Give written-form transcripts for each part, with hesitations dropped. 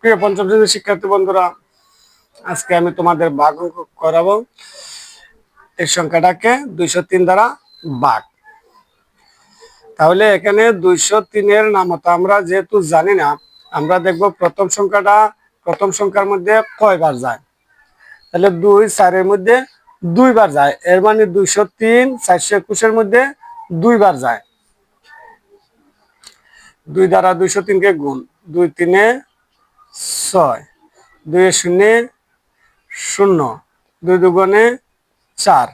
প্রিয় পঞ্চম শ্রেণীর শিক্ষার্থী বন্ধুরা, আজকে আমি তোমাদের ভাগ অঙ্ক করাবো। এই সংখ্যাটাকে 203 দ্বারা ভাগ। তাহলে এখানে 203-এর নামতা আমরা যেহেতু জানি না, আমরা দেখব প্রথম সংখ্যার মধ্যে কয়বার যায়। তাহলে 2 4-এর মধ্যে 2 বার যায়, এর মানে 203 421-এর মধ্যে 2 বার যায়। 2 দ্বারা 203-কে গুণ, 2 3-এ 6, 2 শূন্যে 0, 2 দুগুণে 4,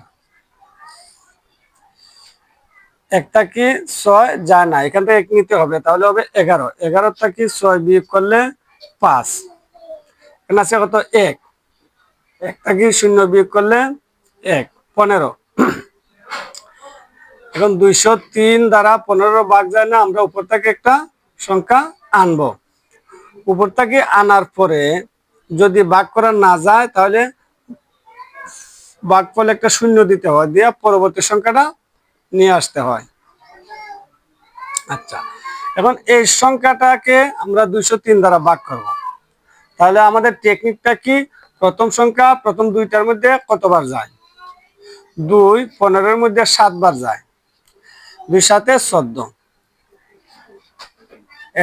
একটা কি 6 যায় না, এখান থেকে 1 নিতে হবে, তাহলে হবে 11। 11 থেকে 6 বিয়োগ করলে 5, এখানে আছে কত 1, 1 থেকে 0 বিয়োগ করলে 1, 15। এখন 203 দ্বারা 15 ভাগ যায় না, আমরা উপর থেকে একটা সংখ্যা আনবো। উপর থেকে আনার পরে যদি ভাগ করা না যায়, তাহলে ভাগফলে একটা শূন্য দিতে হয়, দিয়ে পরবর্তী সংখ্যাটা নিয়ে আসতে হয়। আচ্ছা, এখন এই সংখ্যাটাকে আমরা 203 দ্বারা ভাগ করব। তাহলে আমাদের টেকনিকটা কি? প্রথম সংখ্যা প্রথম দুইটার মধ্যে কতবার যায়? 2 15-এর মধ্যে 7 বার যায়, 2 7 14।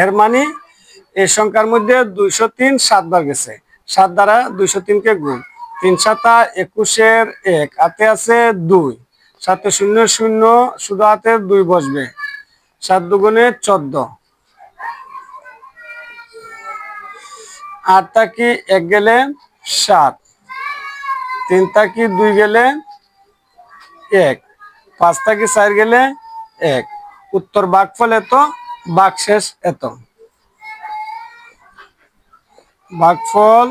এর মানে এই সংখ্যার মধ্যে 203 7 বার গেছে। 7 দ্বারা 203-কে গুণ, 3 7 21-এর 1, হাতে আছে 2, 7 0 0, শুধু হাতে 2 বসবে, 7 দুগুণে 14, 8 থেকে 1 গেলে 7, 3 থেকে 2 গেলে 1, 5 থেকে 4 গেলে 1। উত্তর ভাগফল এত, ভাগশেষ এত। ভাগফল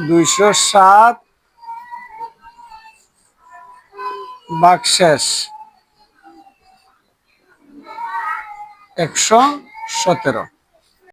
207, ভাগশেষ 117।